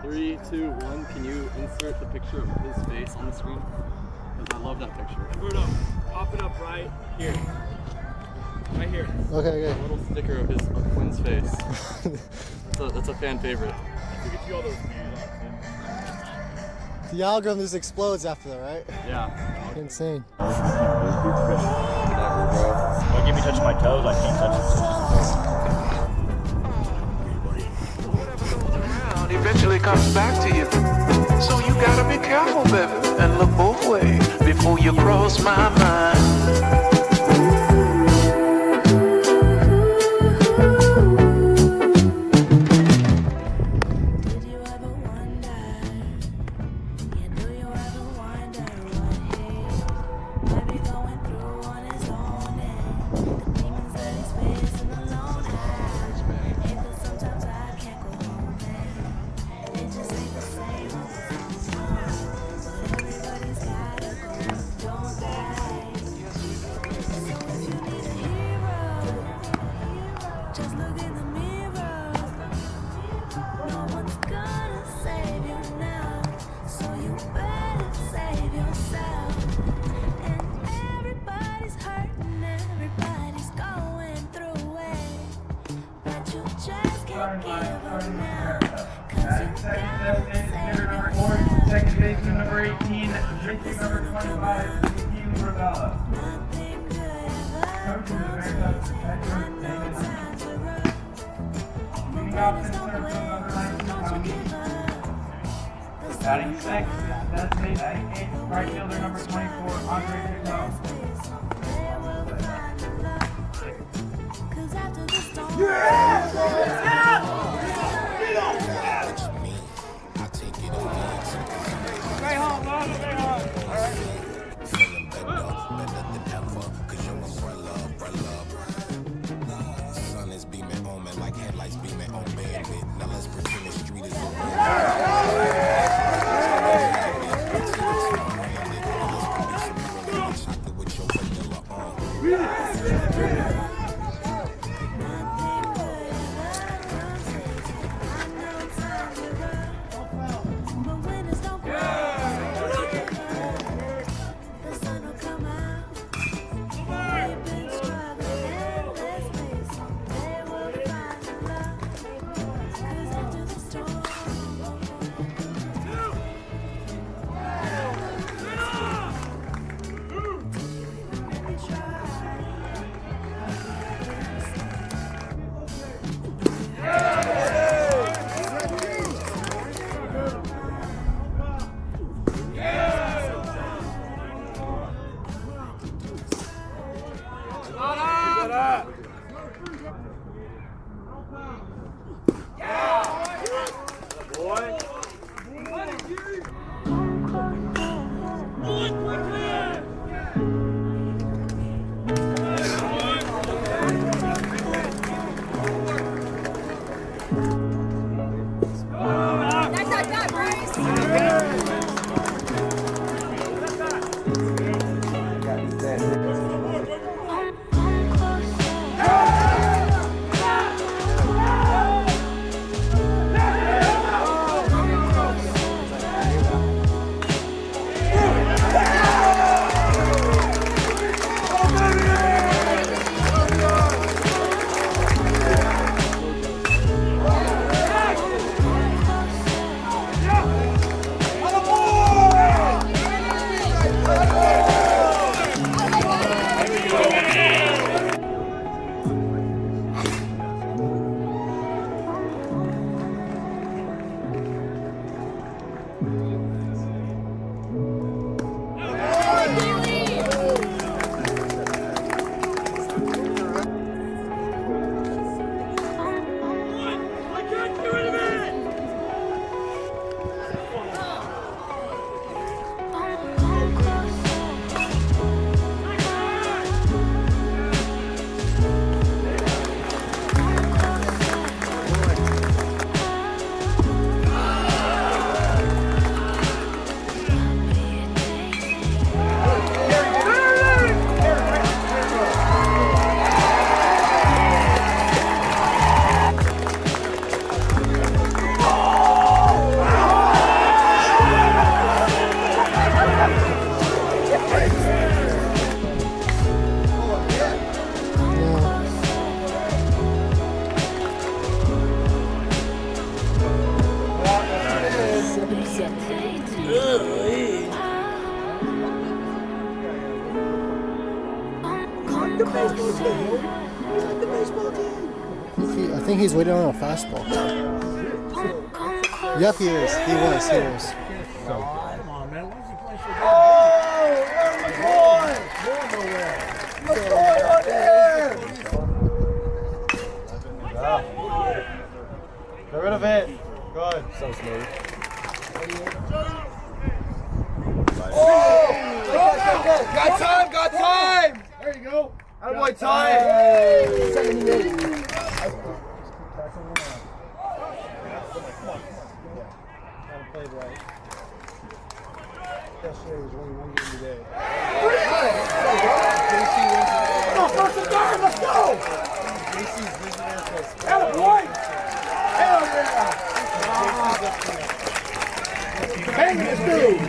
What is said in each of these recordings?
3, 2, 1. Can you insert the picture of his face on the screen? Because I love that picture. Bruno, pop it up right here. Right here. Okay. A little sticker of his Quinn's face. That's a fan favorite. We get you all those views on The algorithm just explodes after that, right? Yeah. Insane. Don't give me touching my toes, I can't touch it. Eventually comes back to you. So you gotta be careful, baby, and look both ways before you cross my mind. Second baseman number 18, pitching number 25, Team Rivella. Coach of the Bears, leading off center field number 19, Tommy. Batting sixth, designated right fielder number 24, Andre Pico. I think he's waiting on a fastball. Yep, he is. He was. Come on, man. Why does he play so good? Get rid of it. Good. So smooth. Got time! There you go. Attaboy, time! Played right. Yesterday was only one game today. First and third, let's go! Attaboy! Hell yeah! Bang this dude!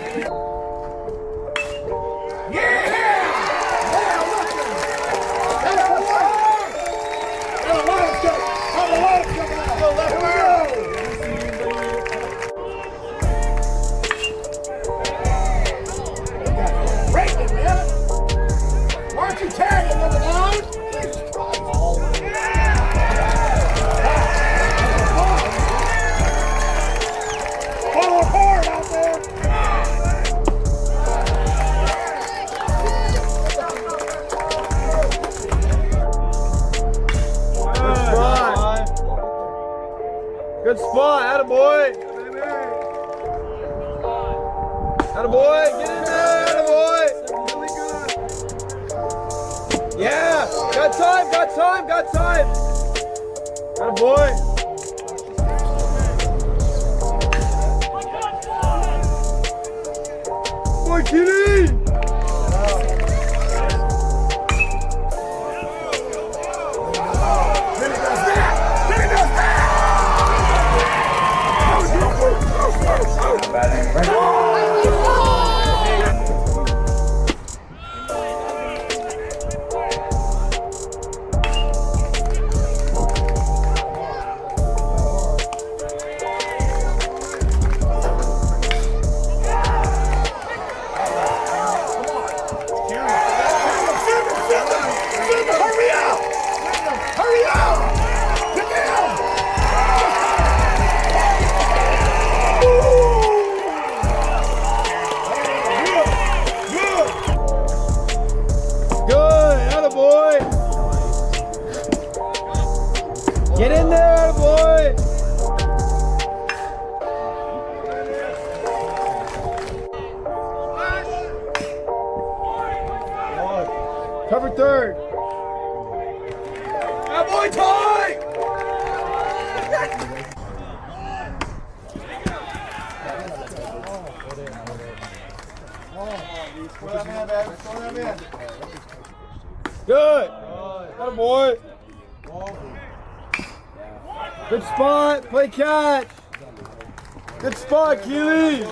Good spot, attaboy! Attaboy, get in there, attaboy! Really good! Yeah! Got time! Attaboy! Boy, Kitty! Get in there, boy! Cover third. That boy, Ty! Good. That boy. Good spot. Play catch. Good spot, Keely.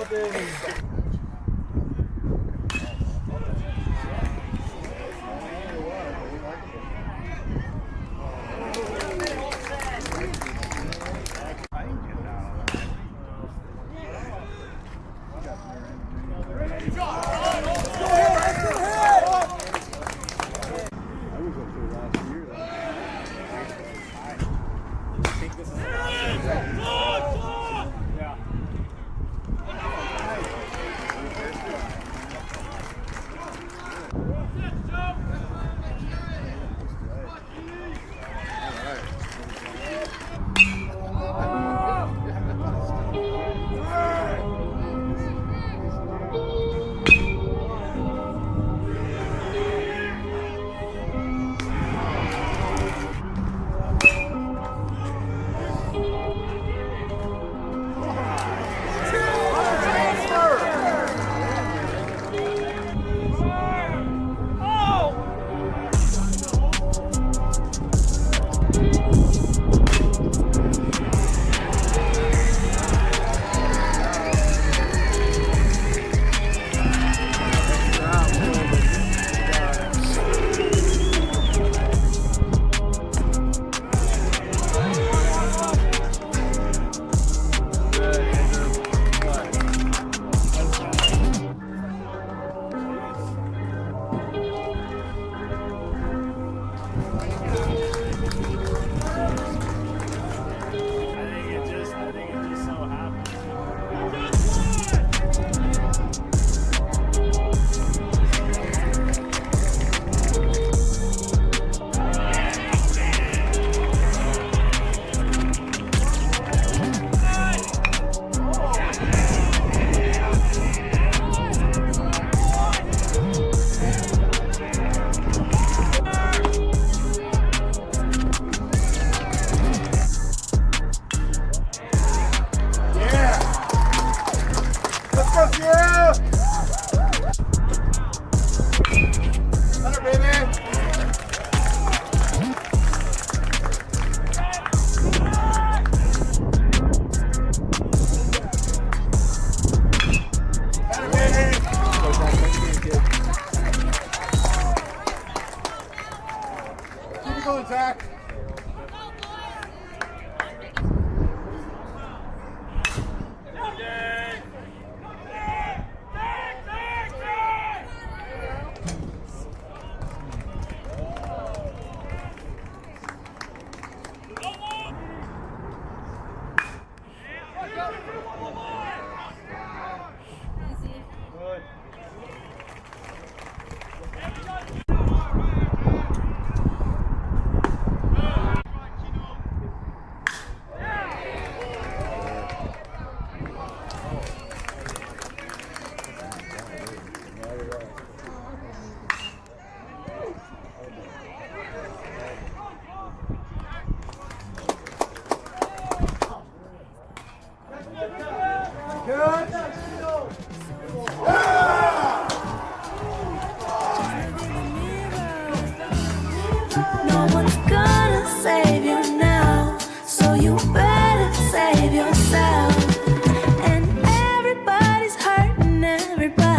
Yeah! Hunter, baby! Typical attack. Good. No one's gonna save you now, so you better save yourself. And everybody's hurting everybody.